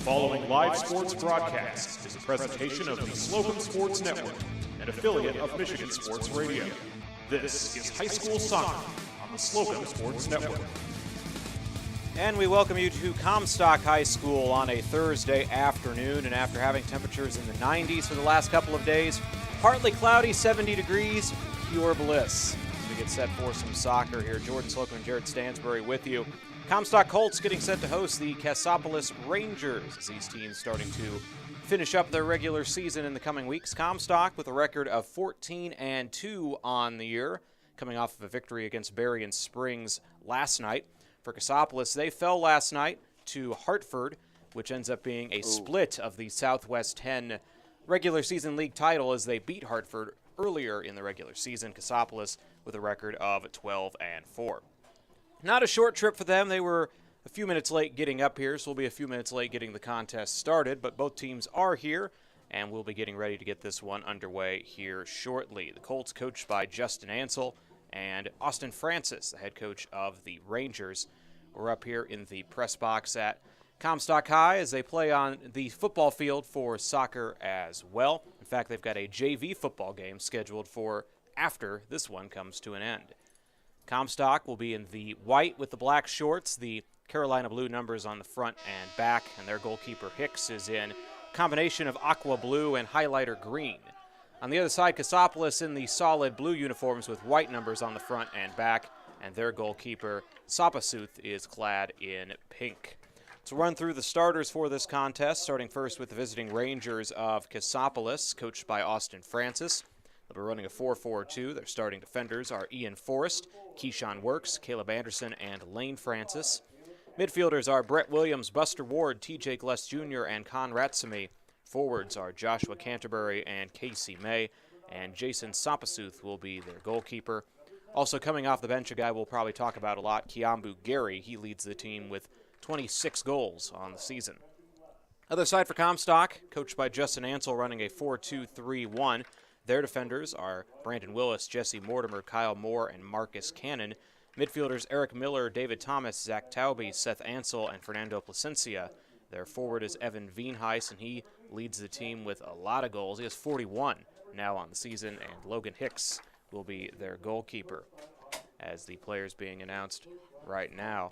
following live sports broadcast is a presentation of the Slocum Sports Network, an affiliate of Michigan Sports Radio. This is High School Soccer on the Slocum Sports Network. And we welcome you to Comstock High School on a Thursday afternoon. And after having temperatures in the 90s for the last couple of days, partly cloudy, 70 degrees, pure bliss. As we get set for some soccer here, Jordan Slocum and Jared Stansbury with you. Comstock Colts getting set to host the Cassopolis Rangers as these teams starting to finish up their regular season in the coming weeks. Comstock with a record of 14-2 on the year, coming off of a victory against Berrien Springs last night. For Cassopolis, they fell last night to Hartford, which ends up being a split of the Southwest 10 regular season league title as they beat Hartford earlier in the regular season. Cassopolis with a record of 12-4. Not a short trip for them. They were a few minutes late getting up here, so we'll be a few minutes late getting the contest started, but both teams are here, and we'll be getting ready to get this one underway here shortly. The Colts coached by Justin Ansel and Austin Francis, the head coach of the Rangers. We're up here in the press box at Comstock High as they play on the football field for soccer as well. In fact, they've got a JV football game scheduled for after this one comes to an end. Comstock will be in the white with the black shorts, the Carolina blue numbers on the front and back, and their goalkeeper Hicks is in combination of aqua blue and highlighter green. On the other side, Cassopolis in the solid blue uniforms with white numbers on the front and back, and their goalkeeper Sapasuth is clad in pink. Let's run through the starters for this contest, starting first with the visiting Rangers of Cassopolis, coached by Austin Francis. They'll be running a 4-4-2. Their starting defenders are Ian Forrest, Keyshawn Works, Caleb Anderson, and Lane Francis. Midfielders are Brett Williams, Buster Ward, TJ Gless Jr., and Con Ratsamy. Forwards are Joshua Canterbury and Casey May, and Jason Sapasuth will be their goalkeeper. Also coming off the bench, a guy we'll probably talk about a lot, Kiambu Gary. He leads the team with 26 goals on the season. Other side for Comstock, coached by Justin Ansel, running a 4-2-3-1. Their defenders are Brandon Willis, Jesse Mortimer, Kyle Moore, and Marcus Cannon. Midfielders Eric Miller, David Thomas, Zach Tauby, Seth Ansel, and Fernando Placencia. Their forward is Evan Veenheis, and he leads the team with a lot of goals. He has 41 now on the season, and Logan Hicks will be their goalkeeper as the players being announced right now.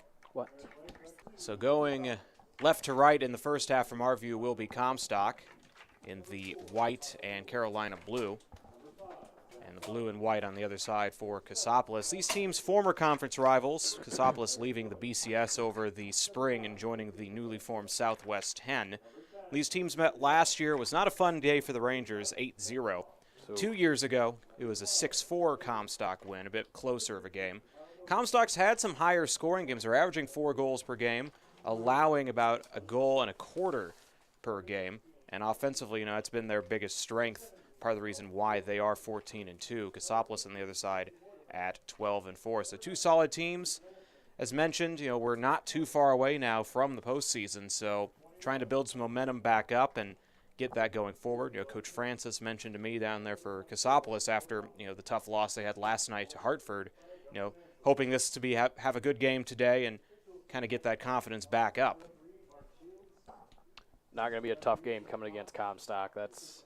So going left to right in the first half from our view will be Comstock in the white and Carolina blue, and the blue and white on the other side for Cassopolis. These teams former conference rivals, Cassopolis leaving the BCS over the spring and joining the newly formed Southwest 10. These teams met last year. It was not a fun day for the Rangers, 8-0. 2 years ago, it was a 6-4 Comstock win, a bit closer of a game. Comstock's had some higher scoring games. They're averaging 4 goals per game, allowing about a goal and a quarter per game. And offensively, it's been their biggest strength, part of the reason why they are 14-2. Cassopolis on the other side at 12-4. So two solid teams. As mentioned, we're not too far away now from the postseason, so trying to build some momentum back up and get that going forward. Coach Francis mentioned to me down there for Cassopolis after, the tough loss they had last night to Hartford, hoping this to be have a good game today and kind of get that confidence back up. Not going to be a tough game coming against Comstock. That's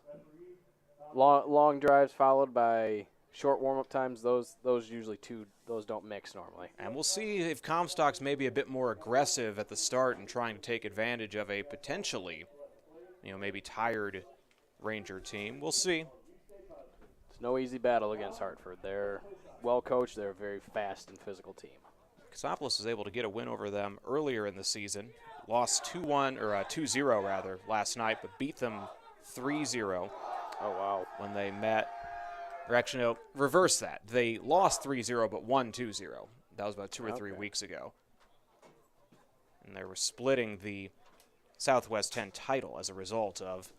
long drives followed by short warm-up times. Those usually those don't mix normally. And we'll see if Comstock's maybe a bit more aggressive at the start and trying to take advantage of a potentially, maybe tired Ranger team. We'll see. It's no easy battle against Hartford. They're well coached. They're a very fast and physical team. Cassopolis was able to get a win over them earlier in the season. Lost 2-0 rather last night, but beat them 3-0. Oh, wow. When they met. Or actually, no, reverse that. They lost 3-0 but won 2-0. That was about 2 or 3 weeks ago. And they were splitting the Southwest 10 title as a result of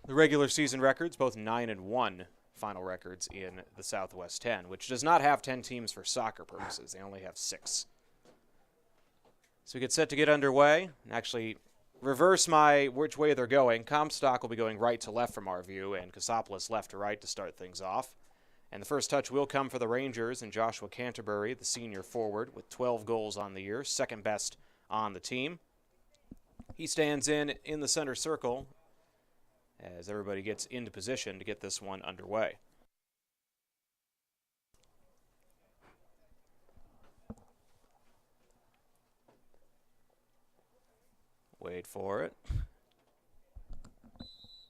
the regular season records, both 9-1 final records in the Southwest 10, which does not have 10 teams for soccer purposes. They only have 6. So we get set to get underway and actually reverse which way they're going. Comstock will be going right to left from our view, and Cassopolis left to right to start things off. And the first touch will come for the Rangers and Joshua Canterbury, the senior forward, with 12 goals on the year, second best on the team. He stands in the center circle as everybody gets into position to get this one underway. Wait for it.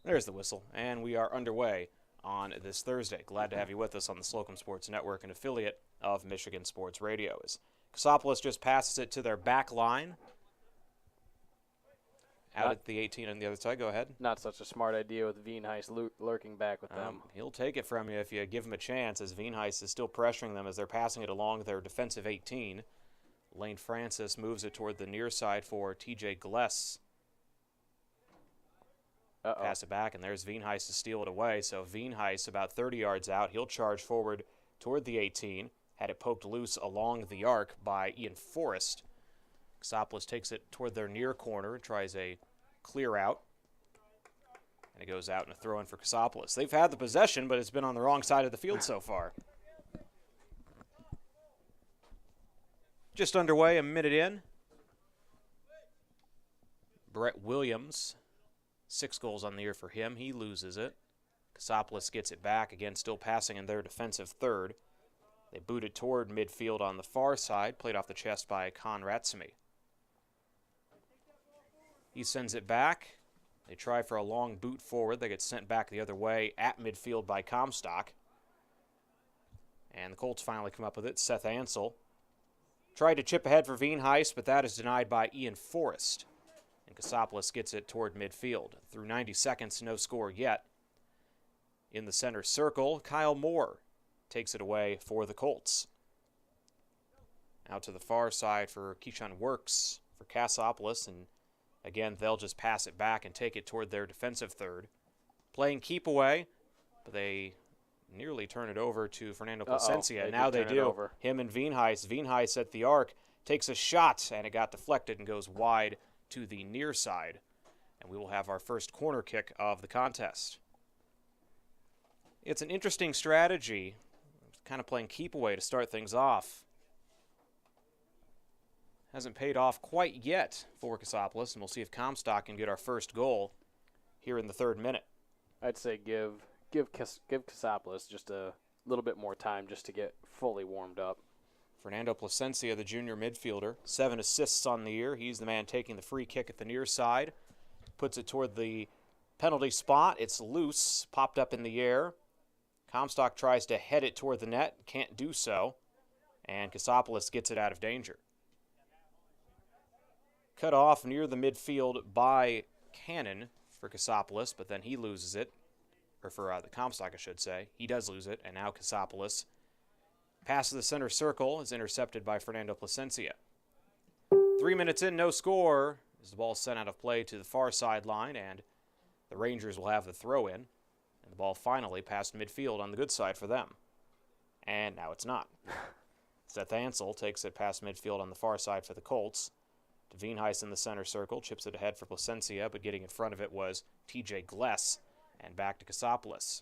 There's the whistle, and we are underway on this Thursday. Glad to have you with us on the Slocum Sports Network, an affiliate of Michigan Sports Radio. As Cassopolis just passes it to their back line. Out at the 18 on the other side. Go ahead. Not such a smart idea with Veenhuis lurking back with them. He'll take it from you if you give him a chance, as Veenhuis is still pressuring them as they're passing it along their defensive 18. Lane Francis moves it toward the near side for TJ Gless. Pass it back, and there's Veenhuis to steal it away. So Veenhuis about 30 yards out. He'll charge forward toward the 18. Had it poked loose along the arc by Ian Forrest. Cassopolis takes it toward their near corner, tries a clear out. And it goes out in a throw-in for Cassopolis. They've had the possession, but it's been on the wrong side of the field so far. Just underway, a minute in. Brett Williams, 6 goals on the year for him. He loses it. Cassopolis gets it back, again still passing in their defensive third. They boot it toward midfield on the far side, played off the chest by Con Ratsumi. He sends it back. They try for a long boot forward. They get sent back the other way at midfield by Comstock. And the Colts finally come up with it. Seth Ansel tried to chip ahead for Veenhuis, but that is denied by Ian Forrest. And Cassopolis gets it toward midfield. Through 90 seconds, no score yet. In the center circle, Kyle Moore takes it away for the Colts. Out to the far side for Keyshawn Works for Cassopolis, and again, they'll just pass it back and take it toward their defensive third. Playing keep away, but they nearly turn it over to Fernando Placencia. Now they do. Him and Veenhuis. Veenhuis at the arc takes a shot, and it got deflected and goes wide to the near side. And we will have our first corner kick of the contest. It's an interesting strategy, kind of playing keep away to start things off. Hasn't paid off quite yet for Cassopolis, and we'll see if Comstock can get our first goal here in the 3rd minute. I'd say give Cassopolis just a little bit more time just to get fully warmed up. Fernando Placencia, the junior midfielder, 7 assists on the year. He's the man taking the free kick at the near side. Puts it toward the penalty spot. It's loose, popped up in the air. Comstock tries to head it toward the net, can't do so, and Cassopolis gets it out of danger. Cut off near the midfield by Cannon for Cassopolis, but then he loses it, or for the Comstock, I should say. He does lose it, and now Cassopolis passes the center circle, is intercepted by Fernando Placencia. 3 minutes in, no score, as the ball is sent out of play to the far sideline, and the Rangers will have the throw-in, and the ball finally passed midfield on the good side for them. And now it's not. Seth Ansel takes it past midfield on the far side for the Colts. To Veenhuis in the center circle, chips it ahead for Placencia, but getting in front of it was TJ Gless, and back to Cassopolis.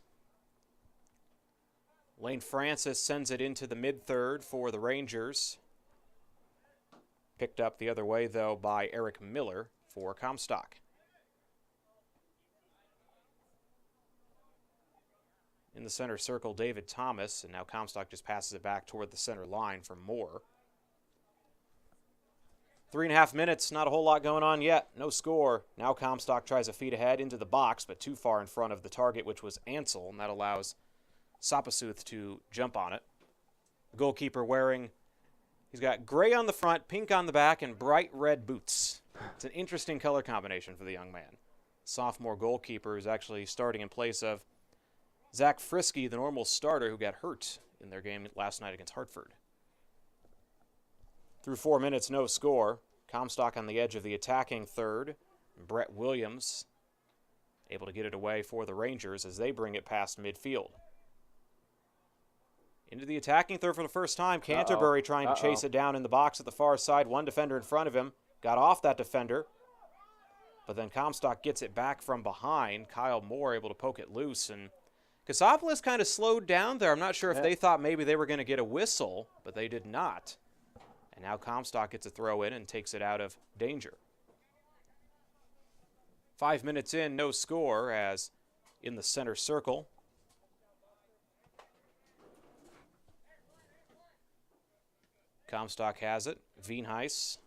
Lane Francis sends it into the mid-third for the Rangers. Picked up the other way, though, by Eric Miller for Comstock. In the center circle, David Thomas, and now Comstock just passes it back toward the center line for Moore. 3.5 minutes, not a whole lot going on yet. No score. Now Comstock tries a feed ahead into the box, but too far in front of the target, which was Ansel, and that allows Sapasuth to jump on it. The goalkeeper he's got gray on the front, pink on the back, and bright red boots. It's an interesting color combination for the young man. Sophomore goalkeeper is actually starting in place of Zach Frisky, the normal starter who got hurt in their game last night against Hartford. Through 4 minutes, no score. Comstock on the edge of the attacking third. Brett Williams able to get it away for the Rangers as they bring it past midfield. Into the attacking third for the first time. Canterbury trying to chase it down in the box at the far side. One defender in front of him. Got off that defender. But then Comstock gets it back from behind. Kyle Moore able to poke it loose. And Cassopolis kind of slowed down there. I'm not sure if they thought maybe they were going to get a whistle, but they did not. And now Comstock gets a throw in and takes it out of danger. 5 minutes in, no score, as in the center circle. Comstock has it. Wienhuis,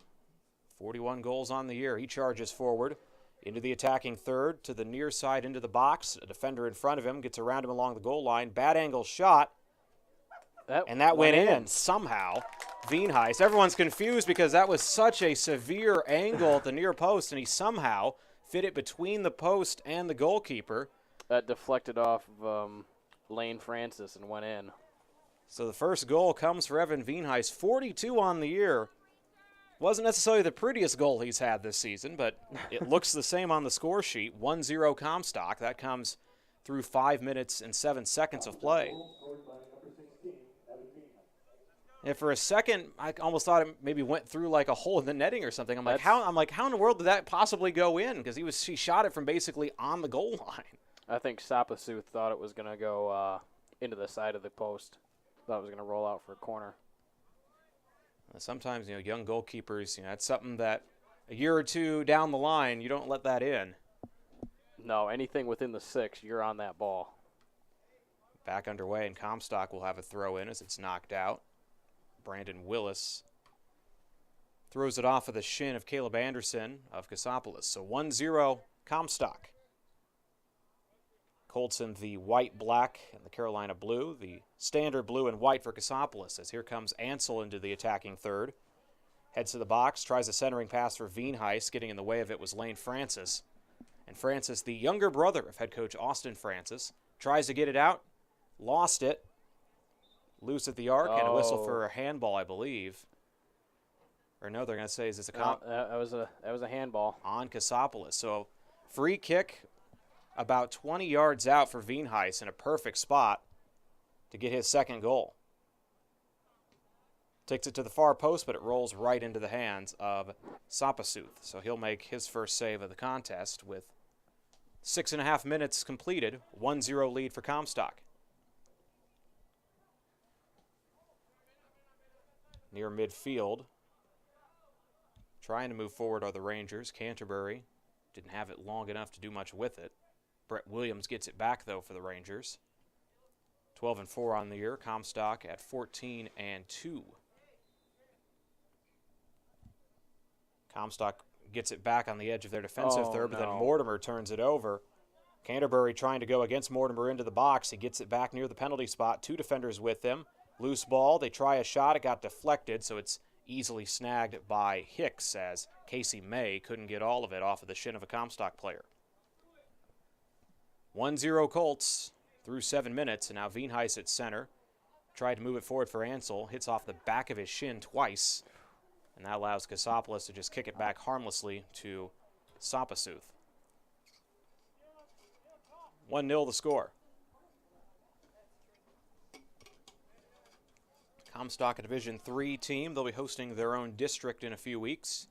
41 goals on the year. He charges forward into the attacking third, to the near side, into the box. A defender in front of him gets around him along the goal line. Bad angle shot. That went in somehow. Wienhuis. Everyone's confused because that was such a severe angle at the near post, and he somehow fit it between the post and the goalkeeper. That deflected off Lane Francis and went in. So the first goal comes for Evan Wienhuis, 42 on the year. Wasn't necessarily the prettiest goal he's had this season, but it looks the same on the score sheet. 1-0 Comstock. That comes through 5 minutes and 7 seconds of play. And for a second, I almost thought it maybe went through like a hole in the netting or something. I'm like, how in the world did that possibly go in? Because he shot it from basically on the goal line. I think Sapasuth thought it was going to go into the side of the post. Thought it was going to roll out for a corner. Sometimes, young goalkeepers, that's something that a year or two down the line, you don't let that in. No, anything within the 6, you're on that ball. Back underway, and Comstock will have a throw in as it's knocked out. Brandon Willis throws it off of the shin of Caleb Anderson of Cassopolis. So 1-0 Comstock. Colts in the white, black, and the Carolina blue. The standard blue and white for Cassopolis, as here comes Ansel into the attacking third. Heads to the box, tries a centering pass for Wienhuis. Getting in the way of it was Lane Francis. And Francis, the younger brother of head coach Austin Francis, tries to get it out, lost it. Loose at the arc, and a whistle for a handball, I believe. Or no, they're going to say, is this a that was a handball on Cassopolis. So free kick about 20 yards out for Wienhuis in a perfect spot to get his second goal. Takes it to the far post, but it rolls right into the hands of Sapasuth. So he'll make his first save of the contest with 6.5 minutes completed. 1-0 lead for Comstock. Near midfield, trying to move forward are the Rangers. Canterbury didn't have it long enough to do much with it. Brett Williams gets it back, though, for the Rangers. 12-4 on the year. Comstock at 14-2. Comstock gets it back on the edge of their defensive third, but then Mortimer turns it over. Canterbury trying to go against Mortimer into the box. He gets it back near the penalty spot. 2 defenders with him. Loose ball. They try a shot. It got deflected, so it's easily snagged by Hicks, as Casey May couldn't get all of it off of the shin of a Comstock player. 1-0 Colts through 7 minutes, and now Wienhuis at center. Tried to move it forward for Ansel. Hits off the back of his shin twice, and that allows Cassopolis to just kick it back harmlessly to Sapasuth. 1-0 the score. Comstock, a Division III team. They'll be hosting their own district in a few weeks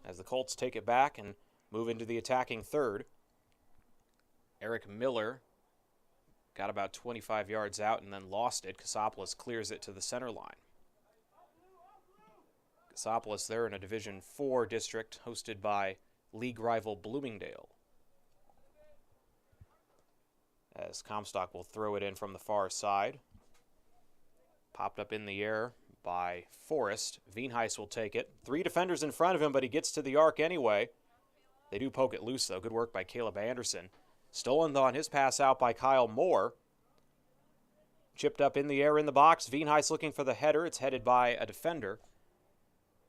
as the Colts take it back and move into the attacking third. Eric Miller got about 25 yards out and then lost it. Cassopolis clears it to the center line. Cassopolis there in a Division IV district hosted by league rival Bloomingdale. As Comstock will throw it in from the far side. Popped up in the air by Forrest. Wienhuis will take it. 3 defenders in front of him, but he gets to the arc anyway. They do poke it loose, though. Good work by Caleb Anderson. Stolen on his pass out by Kyle Moore. Chipped up in the air in the box. Wienhuis looking for the header. It's headed by a defender.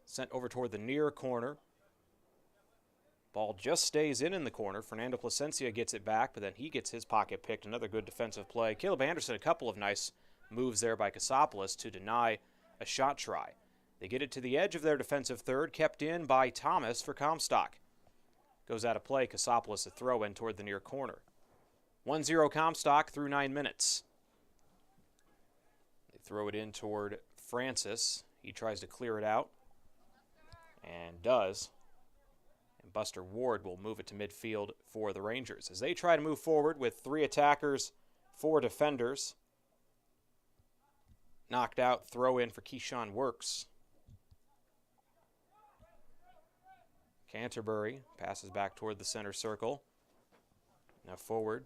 Sent over toward the near corner. Ball just stays in the corner. Fernando Placencia gets it back, but then he gets his pocket picked. Another good defensive play. Caleb Anderson, a couple of nice moves there by Cassopolis to deny a shot try. They get it to the edge of their defensive third, kept in by Thomas for Comstock. Goes out of play. Cassopolis a throw in toward the near corner. 1-0 Comstock through 9 minutes. They throw it in toward Francis. He tries to clear it out and does. And Buster Ward will move it to midfield for the Rangers as they try to move forward with 3 attackers, 4 defenders. Knocked out, throw in for Keyshawn Works. Canterbury passes back toward the center circle. Now forward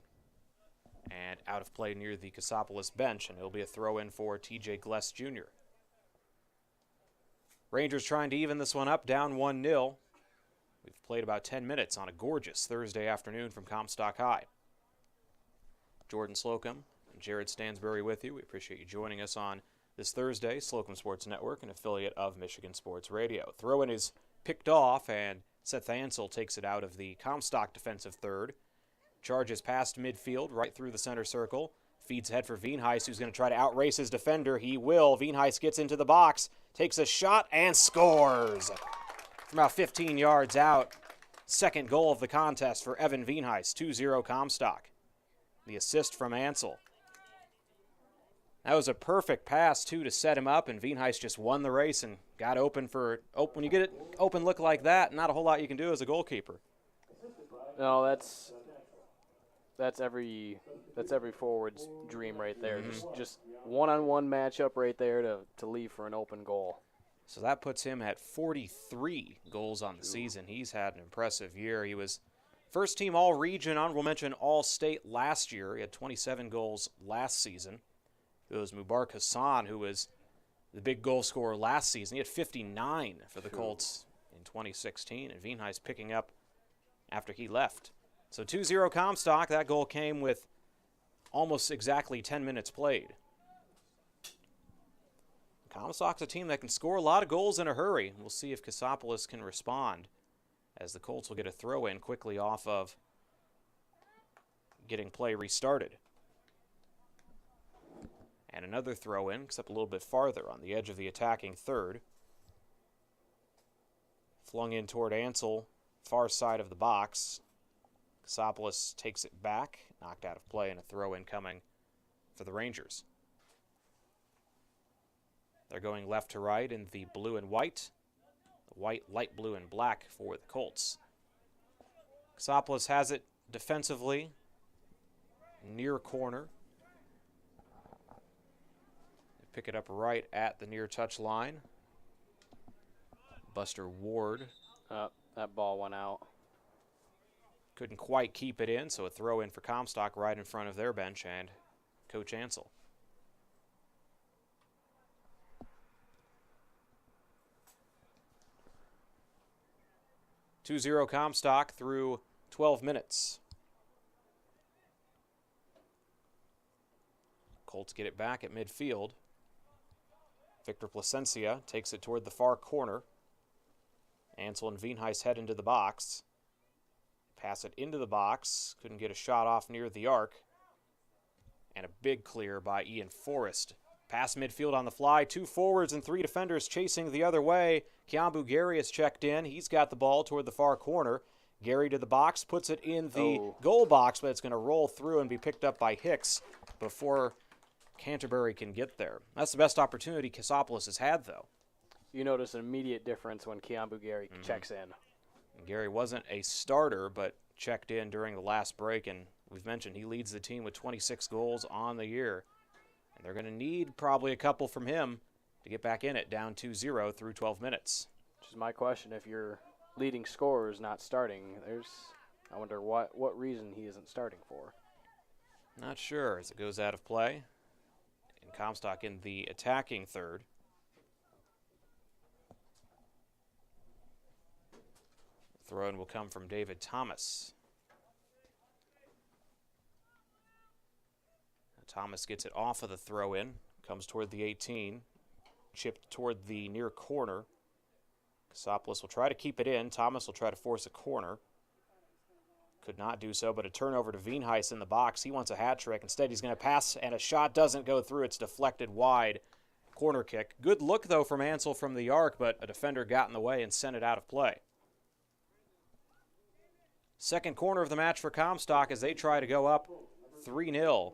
and out of play near the Cassopolis bench, and it'll be a throw-in for TJ Gless Jr. Rangers trying to even this one up, down 1-0. We've played about 10 minutes on a gorgeous Thursday afternoon from Comstock High. Jordan Slocum and Jared Stansbury with you. We appreciate you joining us on this Thursday. Slocum Sports Network, an affiliate of Michigan Sports Radio. Throw-in is picked off, and Seth Ansel takes it out of the Comstock defensive third. Charges past midfield, right through the center circle. Feeds ahead for Veenheis, who's going to try to outrace his defender. He will. Veenheis gets into the box, takes a shot, and scores. From about 15 yards out. Second goal of the contest for Evan Veenheis, 2-0 Comstock. The assist from Ansel. That was a perfect pass, too, to set him up, and Veenheis just won the race and got open for when you get it open look like that, not a whole lot you can do as a goalkeeper. No, that's every forward's dream right there. Just one-on-one matchup right there to leave for an open goal. So that puts him at 43 goals on the season. He's had an impressive year. He was first team All-Region, honorable mention All-State last year. He had 27 goals last season. It was Mubarak Hassan who was the big goal scorer last season. He had 59 for the Colts in 2016, and Veenheis picking up after he left. So 2-0 Comstock. That goal came with almost exactly 10 minutes played. Comstock's a team that can score a lot of goals in a hurry. We'll see if Cassopolis can respond, as the Colts will get a throw-in quickly off of getting play restarted. And another throw-in, except a little bit farther on the edge of the attacking third. Flung in toward Ansel, far side of the box. Cassopolis takes it back, knocked out of play, and a throw-in coming for the Rangers. They're going left to right in the blue and white. The white, light blue, and black for the Colts. Cassopolis has it defensively, near corner. They pick it up right at the near touch line. Buster Ward. That ball went out. Couldn't quite keep it in, so a throw in for Comstock right in front of their bench and Coach Ansel. (2-0) Comstock through 12 minutes. Colts get it back at midfield. Victor Placencia takes it toward the far corner. Ansel and Veenheis head into the box. Pass it into the box. Couldn't get a shot off near the arc. And a big clear by Ian Forrest. Pass midfield on the fly. 2 forwards and 3 defenders chasing the other way. Kiambu Gary has checked in. He's got the ball toward the far corner. Gary to the box, puts it in the goal box, but it's going to roll through and be picked up by Hicks before Canterbury can get there. That's the best opportunity Cassopolis has had, though. You notice an immediate difference when Kiambu Gary checks in. Gary wasn't a starter, but checked in during the last break, and we've mentioned he leads the team with 26 goals on the year. And they're going to need probably a couple from him to get back in it, down 2-0 through 12 minutes. Which is my question. If your leading scorer is not starting, I wonder what reason he isn't starting for. Not sure as it goes out of play. And Comstock in the attacking third. Throw-in will come from David Thomas. Thomas gets it off of the throw-in, comes toward the 18, chipped toward the near corner. Cassopolis will try to keep it in. Thomas will try to force a corner. Could not do so, but a turnover to Veenheis in the box. He wants a hat trick. Instead, he's going to pass, and a shot doesn't go through. It's deflected wide. Corner kick. Good look, though, from Ansel from the arc, but a defender got in the way and sent it out of play. Second corner of the match for Comstock as they try to go up 3-0.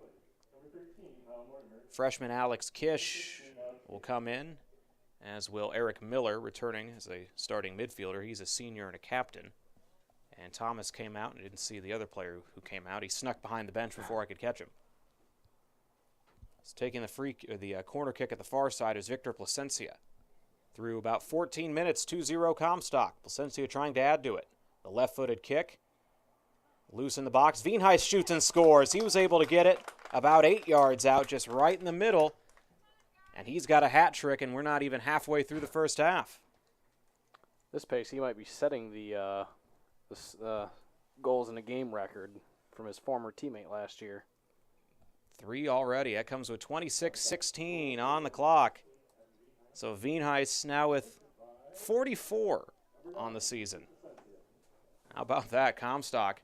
Freshman Alex Kish will come in, as will Eric Miller, returning as a starting midfielder. He's a senior and a captain. And Thomas came out and didn't see the other player who came out. He snuck behind the bench before I could catch him. He's taking the corner kick at the far side is Victor Placencia. Through about 14 minutes, 2-0 Comstock. Placencia trying to add to it. The left-footed kick Loose in the box. Veenheis shoots and scores. He was able to get it about 8 yards out, just right in the middle. And he's got a hat trick, and we're not even halfway through the first half. This pace, he might be setting the goals in a game record from his former teammate last year. 3 already. That comes with 26-16 on the clock. So Veenheis now with 44 on the season. How about that, Comstock?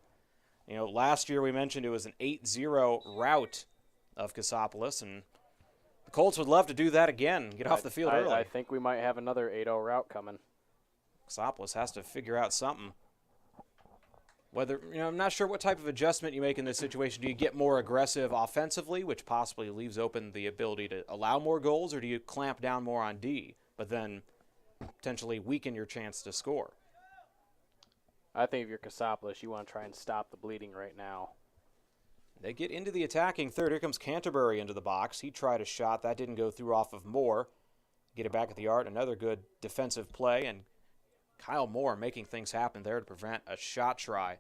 You know, last year we mentioned it was an 8-0 rout of Cassopolis, and the Colts would love to do that again, get off the field early. I think we might have another 8-0 rout coming. Cassopolis has to figure out something. Whether, I'm not sure what type of adjustment you make in this situation. Do you get more aggressive offensively, which possibly leaves open the ability to allow more goals, or do you clamp down more on D, but then potentially weaken your chance to score? I think if you're Cassopolis, you want to try and stop the bleeding right now. They get into the attacking third. Here comes Canterbury into the box. He tried a shot. That didn't go through off of Moore. Get it back at the arc. Another good defensive play, and Kyle Moore making things happen there to prevent a shot try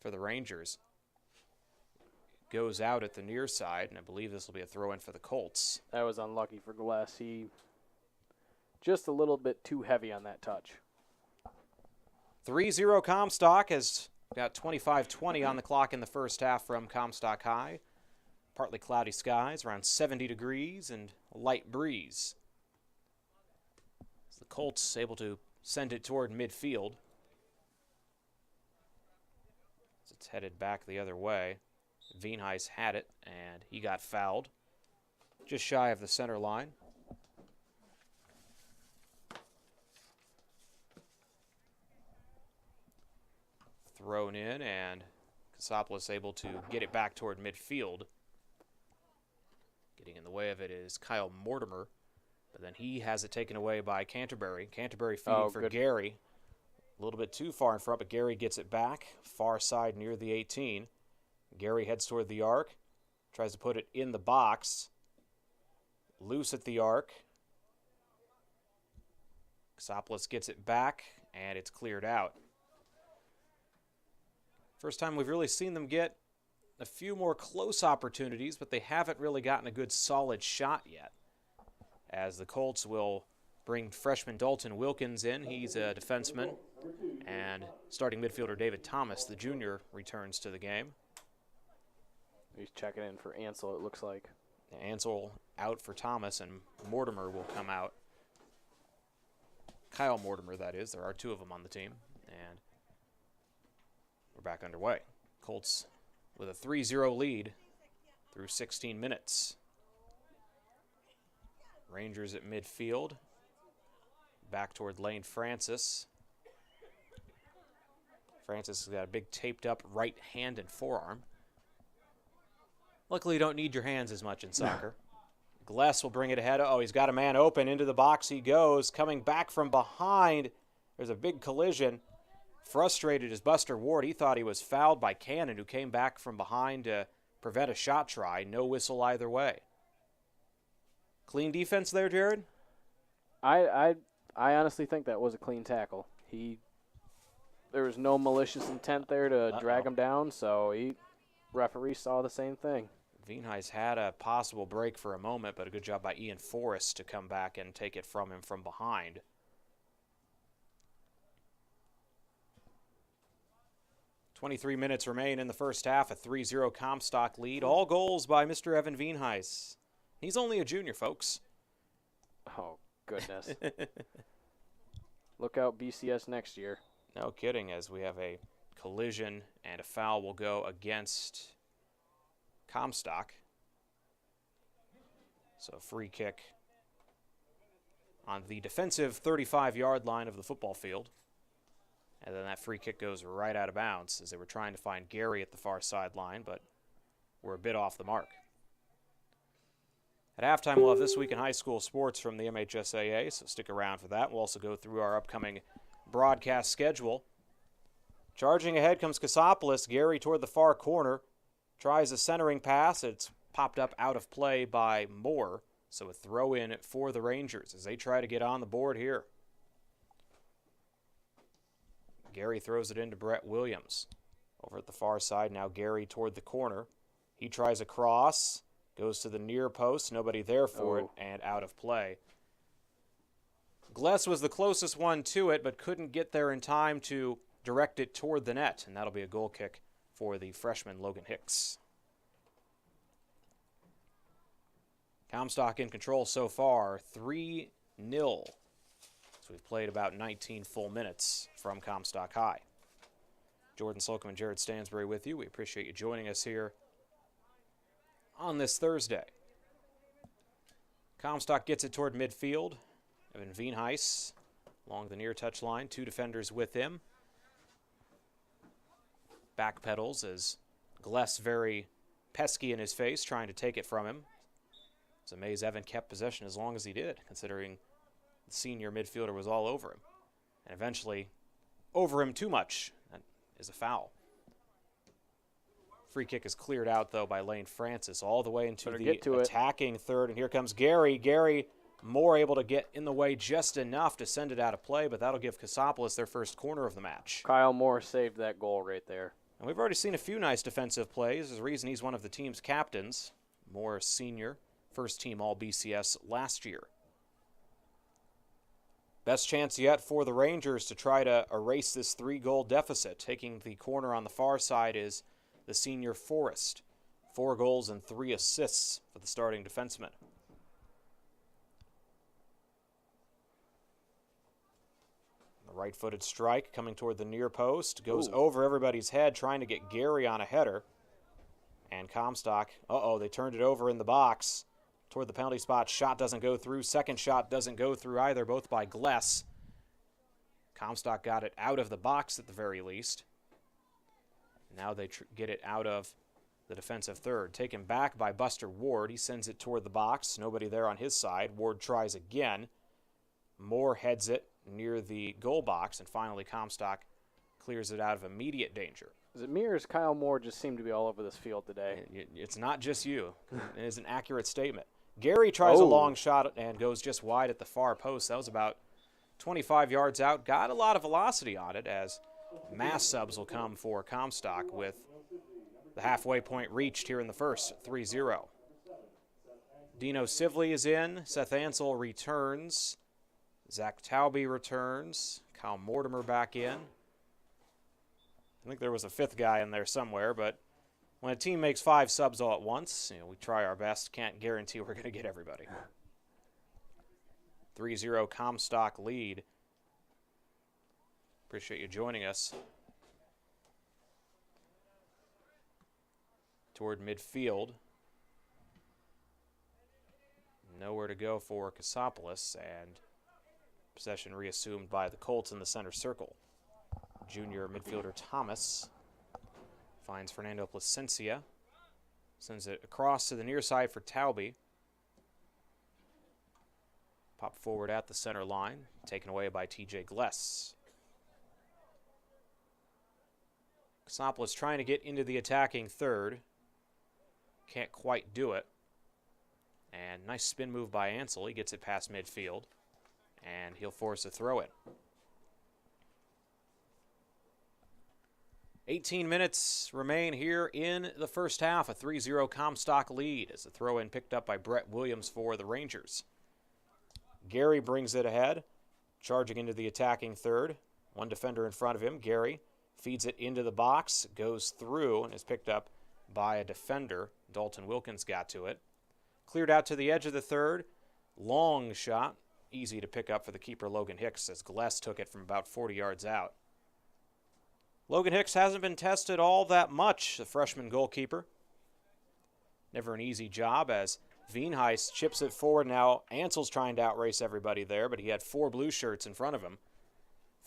for the Rangers. Goes out at the near side, and I believe this will be a throw-in for the Colts. That was unlucky for Glass. He just a little bit too heavy on that touch. 3-0 Comstock has got 25-20 on the clock in the first half from Comstock High. Partly cloudy skies, around 70 degrees, and a light breeze. As the Colts able to send it toward midfield. As it's headed back the other way. Veenheis had it, and he got fouled. Just shy of the center line. Thrown in, and Cassopolis able to get it back toward midfield. Getting in the way of it is Kyle Mortimer, but then he has it taken away by Canterbury. Canterbury feeding for Gary. A little bit too far in front, but Gary gets it back. Far side near the 18. Gary heads toward the arc. Tries to put it in the box. Loose at the arc. Cassopolis gets it back, and it's cleared out. First time we've really seen them get a few more close opportunities, but they haven't really gotten a good solid shot yet. As the Colts will bring freshman Dalton Wilkins in. He's a defenseman. And starting midfielder David Thomas, the junior, returns to the game. He's checking in for Ansel, it looks like. Ansel out for Thomas, and Mortimer will come out. Kyle Mortimer, that is. There are two of them on the team. And we're back underway. Colts with a 3-0 lead through 16 minutes. Rangers at midfield. Back toward Lane Francis. Francis has got a big taped up right hand and forearm. Luckily, you don't need your hands as much in soccer. Gless will bring it ahead. Oh, he's got a man open. Into the box he goes. Coming back from behind. There's a big collision. Frustrated is Buster Ward. He thought he was fouled by Cannon, who came back from behind to prevent a shot try. No whistle either way. Clean defense there, Jared? I honestly think that was a clean tackle. There was no malicious intent there to drag him down, so referee saw the same thing. Veenheis had a possible break for a moment, but a good job by Ian Forrest to come back and take it from him from behind. .23 minutes remain in the first half, a 3-0 Comstock lead. All goals by Mr. Evan Veenheis. He's only a junior, folks. Oh, goodness. Look out BCS next year. No kidding, as we have a collision and a foul will go against Comstock. So free kick on the defensive 35-yard line of the football field. And then that free kick goes right out of bounds as they were trying to find Gary at the far sideline, but we're a bit off the mark. At halftime, we'll have This Week in High School Sports from the MHSAA, so stick around for that. We'll also go through our upcoming broadcast schedule. Charging ahead comes Cassopolis. Gary toward the far corner. Tries a centering pass. It's popped up out of play by Moore. So a throw-in for the Rangers as they try to get on the board here. Gary throws it into Brett Williams. Over at the far side, now Gary toward the corner. He tries a cross, goes to the near post, nobody there for it, and out of play. Gless was the closest one to it, but couldn't get there in time to direct it toward the net, and that'll be a goal kick for the freshman Logan Hicks. Comstock in control so far, 3-0. So we've played about 19 full minutes from Comstock High. Jordan Slocum and Jared Stansbury with you. We appreciate you joining us here on this Thursday. Comstock gets it toward midfield. Evan Veenhuis along the near touch line. 2 defenders with him. Backpedals as Gless very pesky in his face, trying to take it from him. It's amazed Evan kept possession as long as he did, considering the senior midfielder was all over him. And eventually over him too much. That is a foul. Free kick is cleared out, though, by Lane Francis all the way into the attacking third. And here comes Gary. Gary more able to get in the way just enough to send it out of play, but that'll give Cassopolis their first corner of the match. Kyle Moore saved that goal right there. And we've already seen a few nice defensive plays. There's a reason he's one of the team's captains. Moore, senior, first team All-BCS last year. Best chance yet for the Rangers to try to erase this 3-goal deficit. Taking the corner on the far side is the senior Forrest. 4 goals and 3 assists for the starting defenseman. The right-footed strike coming toward the near post. Goes over everybody's head, trying to get Gary on a header. And Comstock, they turned it over in the box. Toward the penalty spot, shot doesn't go through. Second shot doesn't go through either, both by Gless. Comstock got it out of the box at the very least. Now they get it out of the defensive third. Taken back by Buster Ward. He sends it toward the box. Nobody there on his side. Ward tries again. Moore heads it near the goal box, and finally Comstock clears it out of immediate danger. Is it me or does Kyle Moore just seem to be all over this field today? It's not just you. It is an accurate statement. Gary tries a long shot and goes just wide at the far post. That was about 25 yards out. Got a lot of velocity on it as mass subs will come for Comstock with the halfway point reached here in the first, 3-0. Dino Sivley is in. Seth Ansel returns. Zach Taube returns. Kyle Mortimer back in. I think there was a 5th guy in there somewhere, but when a team makes 5 subs all at once, we try our best. Can't guarantee we're going to get everybody. 3-0 Comstock lead. Appreciate you joining us. Toward midfield. Nowhere to go for Cassopolis, and possession reassumed by the Colts in the center circle. Junior midfielder Thomas finds Fernando Placencia. Sends it across to the near side for Taube. Pop forward at the center line. Taken away by TJ Gless. Cassopolis trying to get into the attacking third. Can't quite do it. And nice spin move by Ansel. He gets it past midfield. And he'll force a throw-in. 18 minutes remain here in the first half. A 3-0 Comstock lead as the throw-in picked up by Brett Williams for the Rangers. Gary brings it ahead, charging into the attacking third. One defender in front of him. Gary feeds it into the box, goes through, and is picked up by a defender. Dalton Wilkins got to it. Cleared out to the edge of the third. Long shot. Easy to pick up for the keeper, Logan Hicks, as Gless took it from about 40 yards out. Logan Hicks hasn't been tested all that much, the freshman goalkeeper. Never an easy job as Veenhuis chips it forward now. Ansel's trying to outrace everybody there, but he had 4 blue shirts in front of him.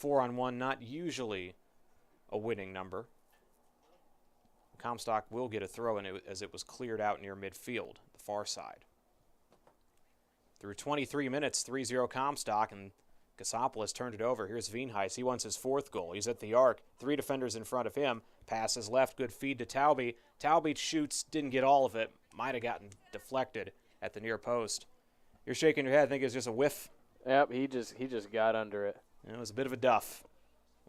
4-on-1, not usually a winning number. Comstock will get a throw in as it was cleared out near midfield, the far side. Through 23 minutes, 3-0 Comstock, and Cassopolis turned it over. Here's Veenhuis. He wants his 4th goal. He's at the arc. 3 defenders in front of him. Passes left. Good feed to Taube. Taube shoots. Didn't get all of it. Might have gotten deflected at the near post. You're shaking your head. I think it was just a whiff. Yep, he just got under it. It was a bit of a duff,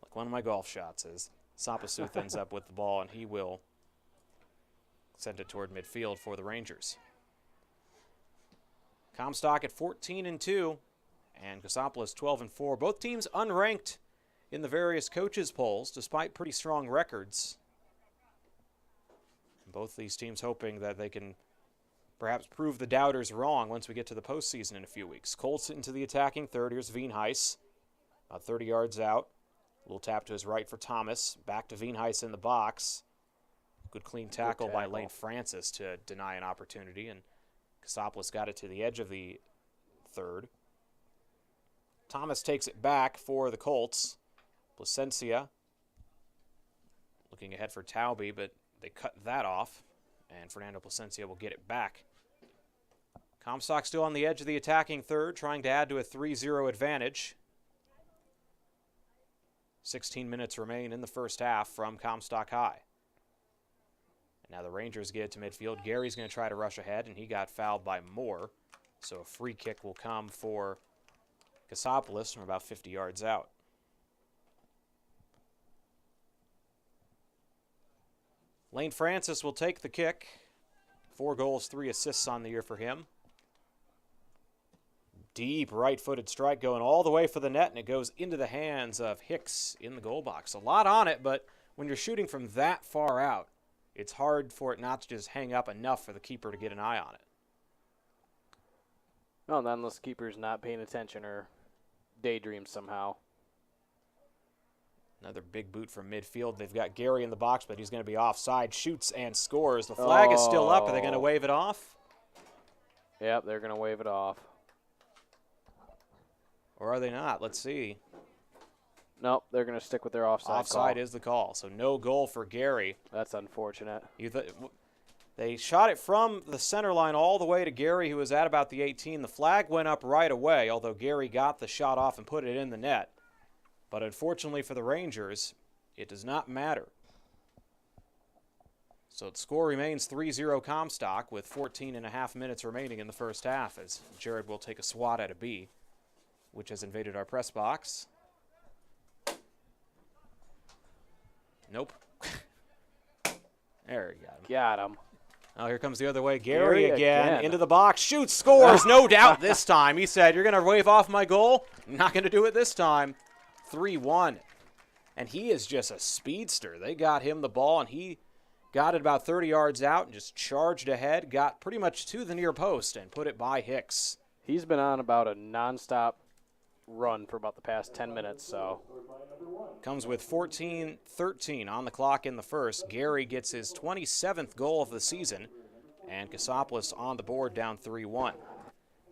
like one of my golf shots is. Sapasuth ends up with the ball, and he will send it toward midfield for the Rangers. Comstock at 14-2, and Cassopolis 12-4. Both teams unranked in the various coaches' polls, despite pretty strong records. Both these teams hoping that they can perhaps prove the doubters wrong once we get to the postseason in a few weeks. Colts into the attacking third. Here's Wienhuis, about 30 yards out. A little tap to his right for Thomas. Back to Wienhuis in the box. Good clean tackle by Lane Francis to deny an opportunity, and Cassopolis got it to the edge of the third. Thomas takes it back for the Colts. Placencia looking ahead for Tauby, but they cut that off, and Fernando Placencia will get it back. Comstock still on the edge of the attacking third, trying to add to a 3-0 advantage. 16 minutes remain in the first half from Comstock High. And now the Rangers get it to midfield. Gary's going to try to rush ahead, and he got fouled by Moore. So a free kick will come for Cassopolis from about 50 yards out. Lane Francis will take the kick. 4 goals, 3 assists on the year for him. Deep right-footed strike going all the way for the net, and it goes into the hands of Hicks in the goal box. A lot on it, but when you're shooting from that far out, it's hard for it not to just hang up enough for the keeper to get an eye on it. Well, unless the keeper's not paying attention or daydreams somehow. Another big boot from midfield. They've got Gary in the box, but he's going to be offside. Shoots and scores. The flag is still up. Are they going to wave it off? Yep, they're going to wave it off. Or are they not? Let's see. Nope, they're going to stick with their offside Offside call. is the call, so no goal for Gary. That's unfortunate. They shot it from the center line all the way to Gary, who was at about the 18. The flag went up right away, although Gary got the shot off and put it in the net. But unfortunately for the Rangers, it does not matter. So the score remains 3-0 Comstock with 14.5 minutes remaining in the first half, as Jared will take a swat at a B, which has invaded our press box. Nope. There, you got him. Got him. Oh, here comes the other way. Gary again into the box. Shoots, scores, no doubt this time. He said, you're going to wave off my goal? Not going to do it this time. 3-1. And he is just a speedster. They got him the ball, and he got it about 30 yards out and just charged ahead, got pretty much to the near post and put it by Hicks. He's been on about a nonstop run for about the past 10 minutes, so. Comes with 14-13 on the clock in the first. Gary gets his 27th goal of the season, and Cassopolis on the board down 3-1.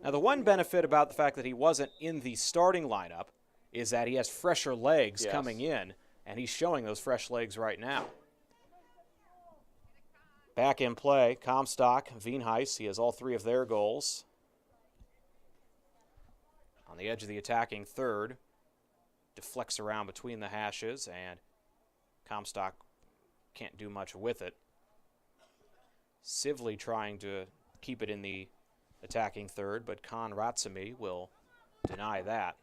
Now, the one benefit about the fact that he wasn't in the starting lineup is that he has fresher legs coming in, and he's showing those fresh legs right now. Back in play, Comstock, Wienhuis, he has all 3 of their goals. On the edge of the attacking third, deflects around between the hashes, and Comstock can't do much with it. Sivley trying to keep it in the attacking third, but Khan Ratsami will deny that.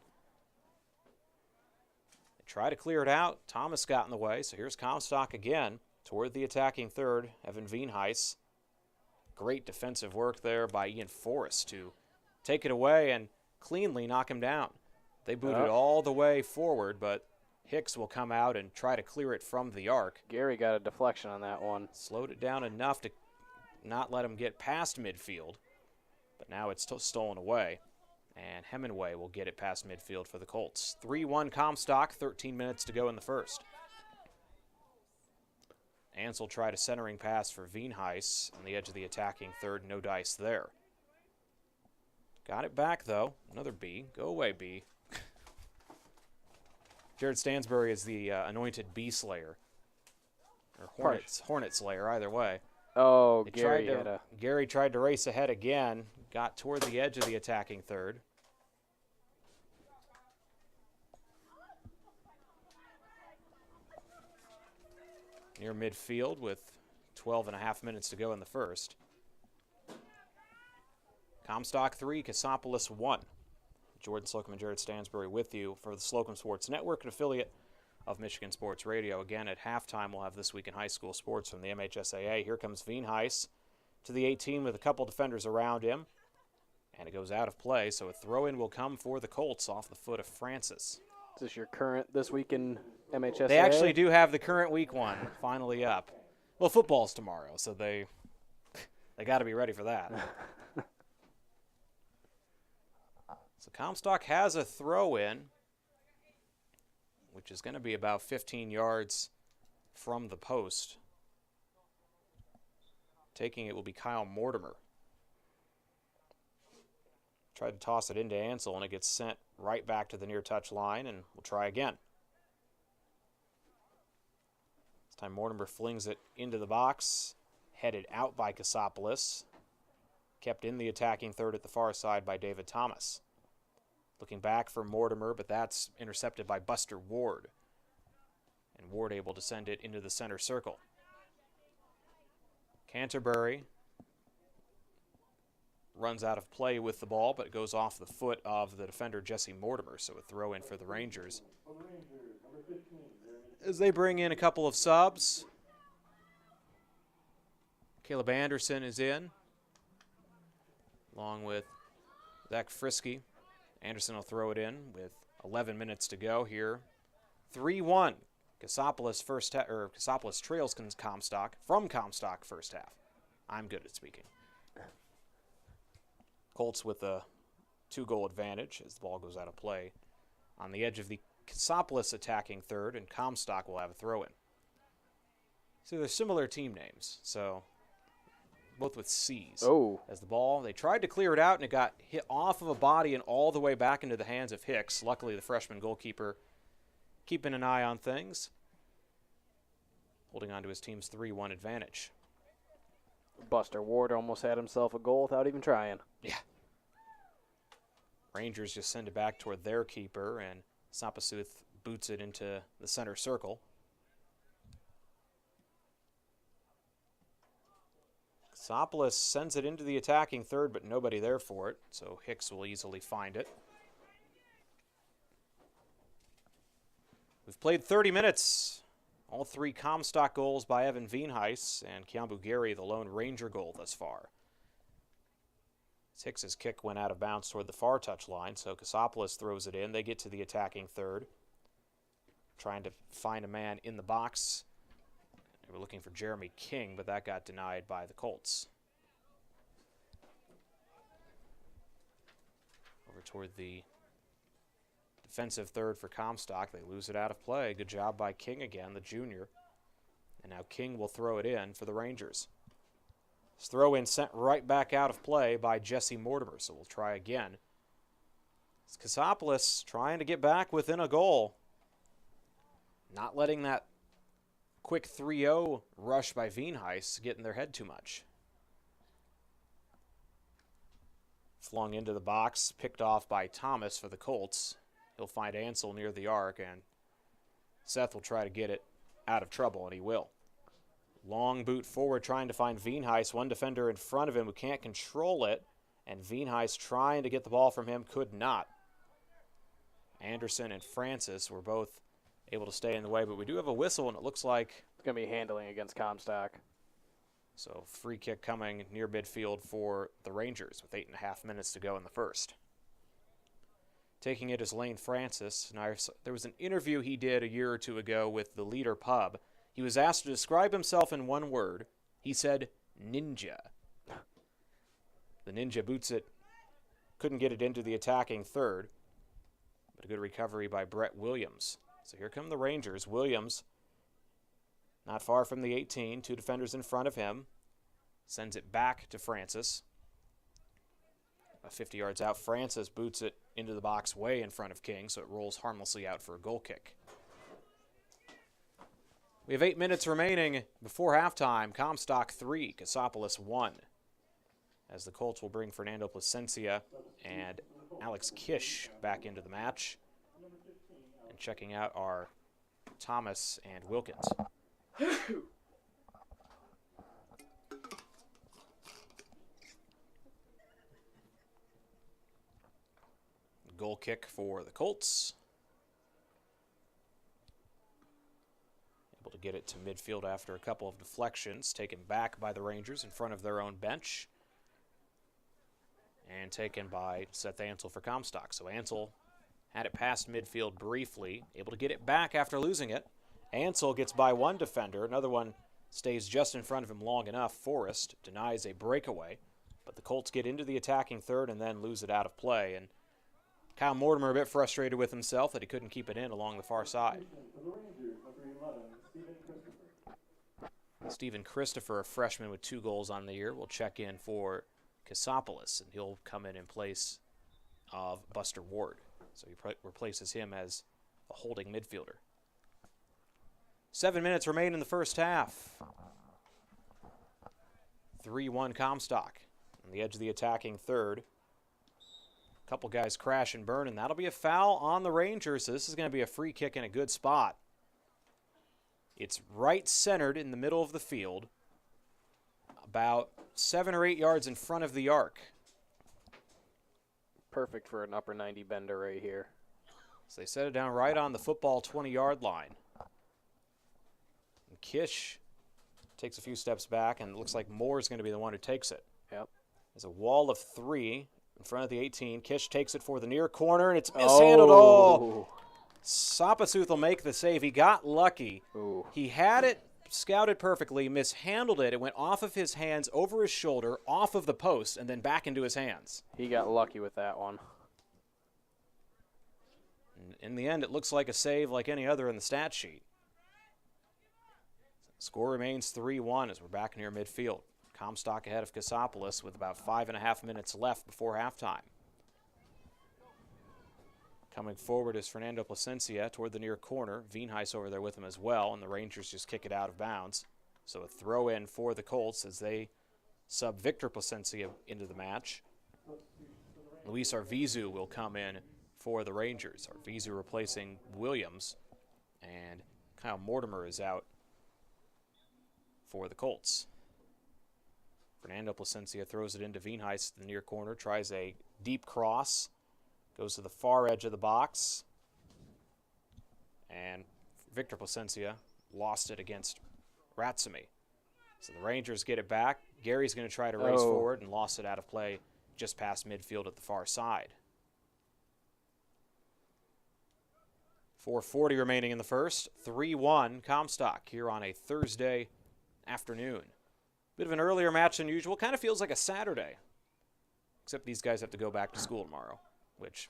They try to clear it out. Thomas got in the way, so here's Comstock again toward the attacking third. Evan Wienhuis. Great defensive work there by Ian Forrest to take it away and cleanly knock him down. They booted all the way forward, but Hicks will come out and try to clear it from the arc. Gary got a deflection on that one. Slowed it down enough to not let him get past midfield, but now it's stolen away, and Hemingway will get it past midfield for the Colts. 3-1 Comstock, 13 minutes to go in the first. Ansel tried a centering pass for Wienhuis on the edge of the attacking third. No dice there. Got it back, though. Another B. Go away, B. Jared Stansbury is the anointed bee slayer. Or hornet slayer, either way. Oh, Gary tried to race ahead again. Got toward the edge of the attacking third. Near midfield with 12.5 minutes to go in the first. Comstock 3, Cassopolis 1. Jordan Slocum and Jared Stansbury with you for the Slocum Sports Network, an affiliate of Michigan Sports Radio. Again, at halftime, we'll have This Week in High School Sports from the MHSAA. Here comes Veenhuis to the 18 with a couple defenders around him. And it goes out of play, so a throw-in will come for the Colts off the foot of Francis. Is this your current This Week in MHSAA? They actually do have the current week one finally up. Well, football's tomorrow, so they got to be ready for that. So Comstock has a throw-in, which is going to be about 15 yards from the post. Taking it will be Kyle Mortimer. Tried to toss it into Ansel, and it gets sent right back to the near touch line, and we'll try again. This time Mortimer flings it into the box, headed out by Cassopolis. Kept in the attacking third at the far side by David Thomas. Looking back for Mortimer, but that's intercepted by Buster Ward. And Ward able to send it into the center circle. Canterbury runs out of play with the ball, but it goes off the foot of the defender Jesse Mortimer, so a throw in for the Rangers. As they bring in a couple of subs, Caleb Anderson is in, along with Zach Frisky. Anderson will throw it in with 11 minutes to go here. 3-1. Cassopolis trails Comstock from Comstock first half. I'm good at speaking. Colts with a 2-goal advantage as the ball goes out of play on the edge of the Cassopolis attacking third, and Comstock will have a throw-in. So they're similar team names, so both with C's. Oh. As the ball, they tried to clear it out, and it got hit off of a body and all the way back into the hands of Hicks. Luckily, the freshman goalkeeper keeping an eye on things, holding on to his team's 3-1 advantage. Buster Ward almost had himself a goal without even trying. Yeah. Rangers just send it back toward their keeper, and Sapasuth boots it into the center circle. Cassopolis sends it into the attacking third, but nobody there for it, so Hicks will easily find it. We've played 30 minutes. All 3 Comstock goals by Evan Veenhuis, and Kiambu Gary, the lone Ranger goal thus far. Hicks's kick went out of bounds toward the far touch line, so Cassopolis throws it in. They get to the attacking third, trying to find a man in the box. They were looking for Jeremy King, but that got denied by the Colts. Over toward the defensive third for Comstock. They lose it out of play. Good job by King again, the junior. And now King will throw it in for the Rangers. This throw-in sent right back out of play by Jesse Mortimer, so we'll try again. It's Cassopolis trying to get back within a goal. Not letting that quick 3-0 rush by Veenhuis get in their head too much. Flung into the box, picked off by Thomas for the Colts. He'll find Ansel near the arc, and Seth will try to get it out of trouble, and he will. Long boot forward trying to find Veenhuis. One defender in front of him who can't control it, and Veenhuis trying to get the ball from him could not. Anderson and Francis were both able to stay in the way, but we do have a whistle, and it looks like It's going to be handling against Comstock. so free kick coming near midfield for the Rangers with 8.5 minutes to go in the first. Taking it is Lane Francis. Now, there was an interview he did a year or two ago with the Leader Pub. He was asked to describe himself in one word. He said, ninja. The ninja boots it. Couldn't get it into the attacking third. But a good recovery by Brett Williams. So here come the Rangers. Williams, not far from the 18. 2 defenders in front of him. Sends it back to Francis. 50 yards out, Francis boots it into the box way in front of King, so it rolls harmlessly out for a goal kick. We have 8 minutes remaining before halftime. Comstock 3, Cassopolis 1. As the Colts will bring Fernando Placencia and Alex Kish back into the match. And checking out are Thomas and Wilkins. Goal kick for the Colts. to get it to midfield after a couple of deflections, taken back by the Rangers in front of their own bench, and taken by Seth Ansel for Comstock. So Ansel had it past midfield briefly, able to get it back after losing it. Ansel gets by one defender. Another one stays just in front of him long enough. Forrest denies a breakaway, but the Colts get into the attacking third and then lose it out of play. And Kyle Mortimer a bit frustrated with himself that he couldn't keep it in along the far side. Stephen Christopher, a freshman with 2 goals on the year, will check in for Cassopolis, and he'll come in place of Buster Ward. So he replaces him as a holding midfielder. 7 minutes remain in the first half. 3-1 Comstock on the edge of the attacking third. A couple guys crash and burn, and that'll be a foul on the Rangers. So this is going to be a free kick in a good spot. It's right centered in the middle of the field, about 7 or 8 yards in front of the arc. Perfect for an upper 90 bender right here. So they set it down right on the football 20-yard line. And Kish takes a few steps back, and it looks like Moore's going to be the one who takes it. Yep. There's a wall of 3 in front of the 18. Kish takes it for the near corner, and it's mishandled. Oh! Sapasuth will make the save. He got lucky. Ooh. He had it scouted perfectly, mishandled it. It went off of his hands, over his shoulder, off of the post, and then back into his hands. He got lucky with that one. In the end, it looks like a save like any other in the stat sheet. Score remains 3-1 as we're back near midfield. Comstock ahead of Cassopolis with about 5.5 minutes left before halftime. Coming forward is Fernando Placencia toward the near corner. Veenhuis over there with him as well, and the Rangers just kick it out of bounds. So a throw in for the Colts as they sub Victor Placencia into the match. Luis Arvizu will come in for the Rangers. Arvizu replacing Williams, and Kyle Mortimer is out for the Colts. Fernando Placencia throws it into Veenhuis to the near corner, tries a deep cross. Goes to the far edge of the box. And Victor Placencia lost it against Ratsumi. So the Rangers get it back. Gary's going to try to race forward and lost it out of play just past midfield at the far side. 4:40 remaining in the first. 3-1 Comstock here on a Thursday afternoon. Bit of an earlier match than usual. Kind of feels like a Saturday. Except these guys have to go back to school tomorrow, which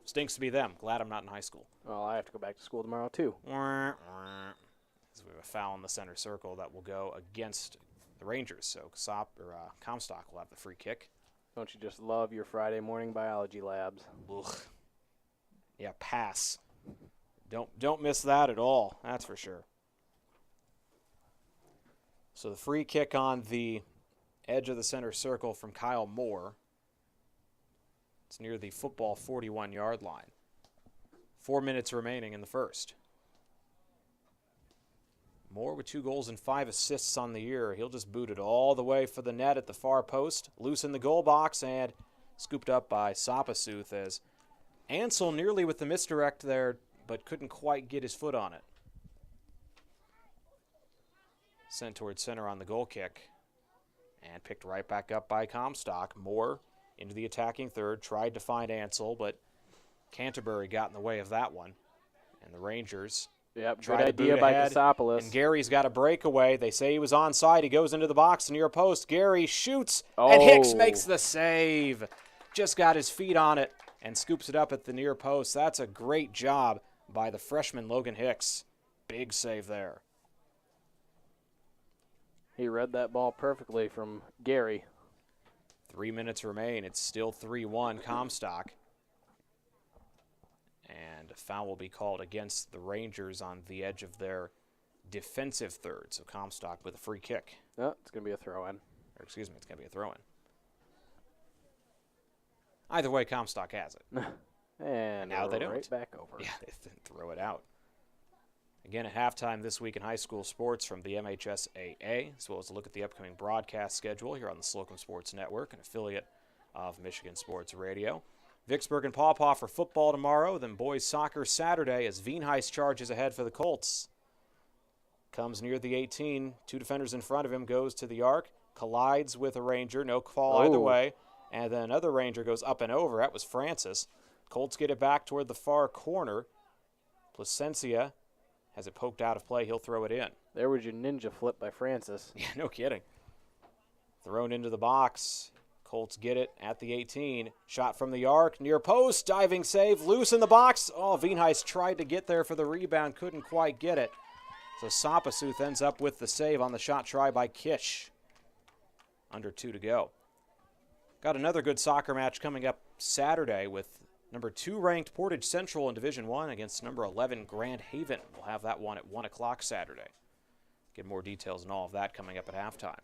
stinks to be them. Glad I'm not in high school. Well, I have to go back to school tomorrow, too. So we have a foul in the center circle that will go against the Rangers. So Comstock will have the free kick. Don't you just love your Friday morning biology labs? Ugh. Yeah, pass. Don't miss that at all. That's for sure. So the free kick on the edge of the center circle from Kyle Moore. It's near the football 41-yard line. 4 minutes remaining in the first. Moore with 2 goals and 5 assists on the year. He'll just boot it all the way for the net at the far post. Loose in the goal box and scooped up by Sapasuth as Ansel nearly with the misdirect there, but couldn't quite get his foot on it. Sent towards center on the goal kick and picked right back up by Comstock. Moore into the attacking third, tried to find Ansel, but Canterbury got in the way of that one. And the Rangers Yep, try good to idea boot by ahead, Cassopolis. and Gary's got a breakaway. They say he was onside. He goes into the box near post. Gary shoots, and Hicks makes the save. Just got his feet on it and scoops it up at the near post. That's a great job by the freshman Logan Hicks. Big save there. He read that ball perfectly from Gary. 3 minutes remain. It's still 3-1 Comstock. And a foul will be called against the Rangers on the edge of their defensive third. So Comstock with a free kick. Oh, it's going to be a throw-in. Or excuse me, it's going to be a throw-in. Either way, Comstock has it. And now they don't. Right back over. Yeah, they throw it out. Again, at halftime this week in high school sports from the MHSAA, as well as a look at the upcoming broadcast schedule here on the Slocum Sports Network, an affiliate of Michigan Sports Radio. Vicksburg and Paw Paw for football tomorrow, then boys soccer Saturday as Veenhuis charges ahead for the Colts. comes near the 18. 2 defenders in front of him, goes to the arc, collides with a Ranger. No call either way. And then another Ranger goes up and over. That was Francis. Colts get it back toward the far corner. Placencia has it poked out of play. He'll throw it in. There was your ninja flip by Francis. Yeah, no kidding. Thrown into the box. Colts get it at the 18. Shot from the arc, near post, diving save, loose in the box. Oh, Wienheist tried to get there for the rebound, couldn't quite get it. So Sapasuth ends up with the save on the shot try by Kish. Under 2 to go. Got another good soccer match coming up Saturday with number 2 ranked Portage Central in Division I against number 11 Grand Haven. We'll have that one at 1 o'clock Saturday. Get more details and all of that coming up at halftime,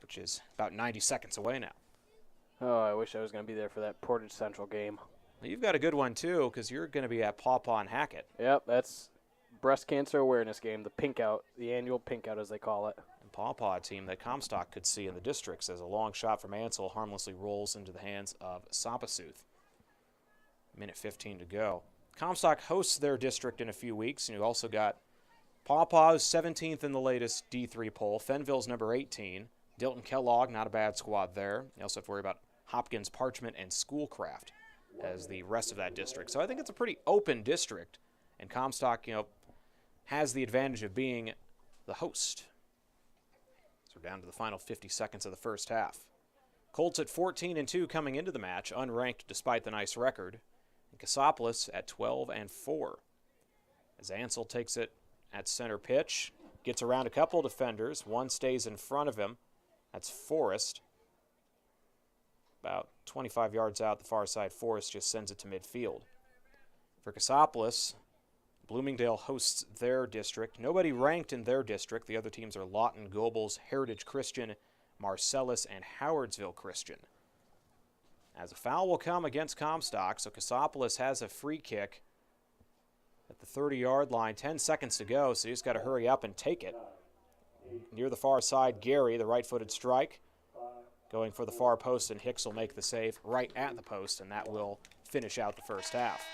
which is about 90 seconds away now. Oh, I wish I was going to be there for that Portage Central game. Well, you've got a good one, too, because you're going to be at Paw Paw and Hackett. Yep, that's breast cancer awareness game, the pink out, the annual pink out as they call it. And Paw Paw, a team that Comstock could see in the districts, as a long shot from Ansel harmlessly rolls into the hands of Sapasuth. Minute 15 to go. Comstock hosts their district in a few weeks, and you also got Paw Paw's 17th in the latest D3 poll. Fenville's number 18. Dilton Kellogg, not a bad squad there. You also have to worry about Hopkins, Parchment, and Schoolcraft as the rest of that district. So I think it's a pretty open district, and Comstock, has the advantage of being the host. So we're down to the final 50 seconds of the first half. Colts at 14-2 coming into the match, unranked despite the nice record. And Cassopolis at 12-4. As Ansel takes it at center pitch, gets around a couple defenders. One stays in front of him. That's Forrest. About 25 yards out the far side, Forrest just sends it to midfield. For Cassopolis, Bloomingdale hosts their district. Nobody ranked in their district. The other teams are Lawton, Gobles, Heritage Christian, Marcellus, and Howardsville Christian. As a foul will come against Comstock, so Cassopolis has a free kick at the 30-yard line. 10 seconds to go, so you just got to hurry up and take it. Near the far side, Gary, the right-footed strike, going for the far post, and Hicks will make the save right at the post, and that will finish out the first half.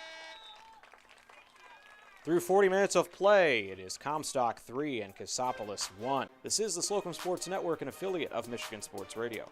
Through 40 minutes of play, it is Comstock 3 and Cassopolis 1. This is the Slocum Sports Network, an affiliate of Michigan Sports Radio.